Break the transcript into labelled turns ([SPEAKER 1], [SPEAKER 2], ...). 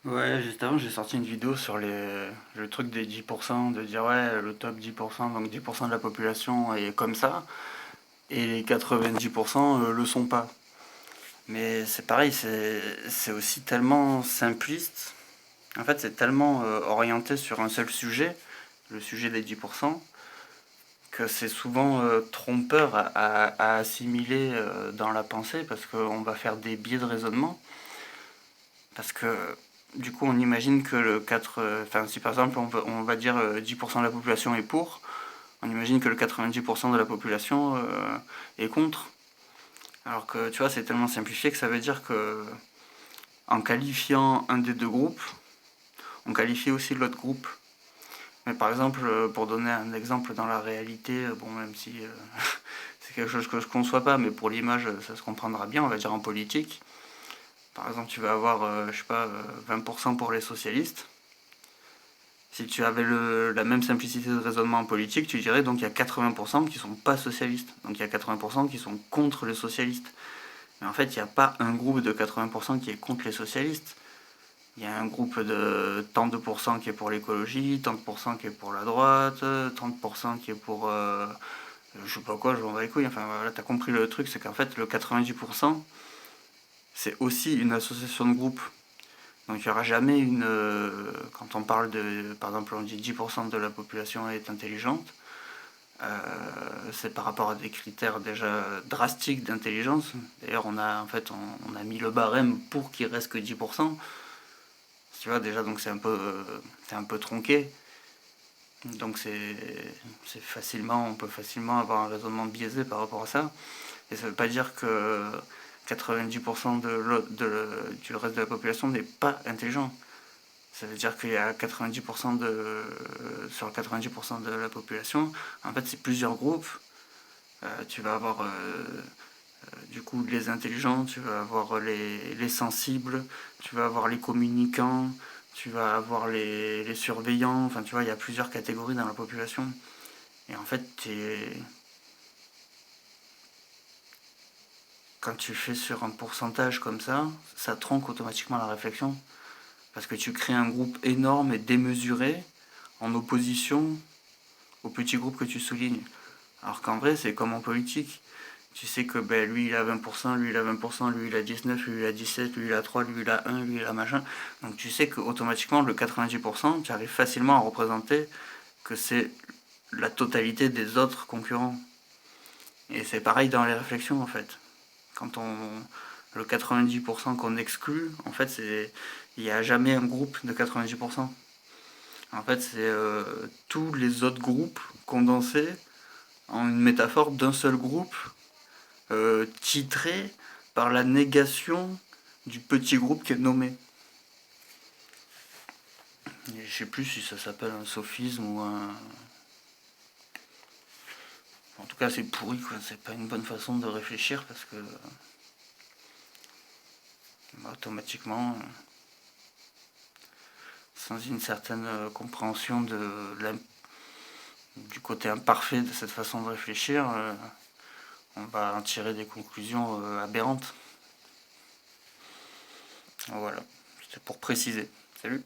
[SPEAKER 1] Ouais, juste avant, j'ai sorti une vidéo sur le truc des 10%, de dire ouais, le top 10%, donc 10% de la population est comme ça, et les 90% le sont pas. Mais c'est pareil, c'est aussi tellement simpliste, en fait c'est tellement orienté sur un seul sujet, le sujet des 10%, que c'est souvent trompeur à assimiler dans la pensée, parce qu'on va faire des biais de raisonnement. Parce que du coup, on imagine que le 4. Enfin, si par exemple, on va dire 10% de la population est pour, on imagine que le 90% de la population est contre. Alors que tu vois, c'est tellement simplifié que ça veut dire que en qualifiant un des deux groupes, on qualifie aussi l'autre groupe. Mais par exemple, pour donner un exemple dans la réalité, bon, même si c'est quelque chose que je ne conçois pas, mais pour l'image, ça se comprendra bien, on va dire en politique. Par exemple, tu vas avoir, je sais pas, 20% pour les socialistes. Si tu avais la même simplicité de raisonnement en politique, tu dirais donc il y a 80% qui sont pas socialistes. Donc il y a 80% qui sont contre les socialistes. Mais en fait, il n'y a pas un groupe de 80% qui est contre les socialistes. Il y a un groupe de tant de pourcents qui est pour l'écologie, tant de pourcents qui est pour la droite, tant de pourcents qui est pour je sais pas quoi, je m'en bats les couilles. Enfin voilà, t'as compris le truc, c'est qu'en fait le 90%, c'est aussi une association de groupes. Donc il n'y aura jamais une. Quand on parle de. Par exemple, on dit 10% de la population est intelligente, c'est par rapport à des critères déjà drastiques d'intelligence. D'ailleurs, on a mis le barème pour qu'il reste que 10%. Tu vois, déjà, donc c'est un peu tronqué. Donc on peut facilement avoir un raisonnement biaisé par rapport à ça. Et ça ne veut pas dire que 90% du reste de la population n'est pas intelligent. Ça veut dire qu'il y a 90% sur 90% de la population, en fait, c'est plusieurs groupes. Tu vas avoir du coup les intelligents, tu vas avoir les sensibles, tu vas avoir les communicants, tu vas avoir les surveillants. Enfin, tu vois, il y a plusieurs catégories dans la population. Et en fait, quand tu fais sur un pourcentage comme ça tronque automatiquement la réflexion. Parce que tu crées un groupe énorme et démesuré en opposition au petit groupe que tu soulignes. Alors qu'en vrai, c'est comme en politique. Tu sais que ben, lui il a 20%, lui il a 20%, lui il a 19%, lui il a 17%, lui il a 3%, lui il a 1%, lui il a machin. Donc tu sais qu'automatiquement, le 90%, tu arrives facilement à représenter que c'est la totalité des autres concurrents. Et c'est pareil dans les réflexions en fait. Quand on. Le 90% qu'on exclut, en fait, il n'y a jamais un groupe de 90%. En fait, c'est tous les autres groupes condensés en une métaphore d'un seul groupe titré par la négation du petit groupe qui est nommé. Et je sais plus si ça s'appelle un sophisme ou un. En tout cas, c'est pourri, quoi. C'est pas une bonne façon de réfléchir parce que automatiquement, sans une certaine compréhension du côté imparfait de cette façon de réfléchir, on va en tirer des conclusions aberrantes. Voilà, c'était pour préciser. Salut.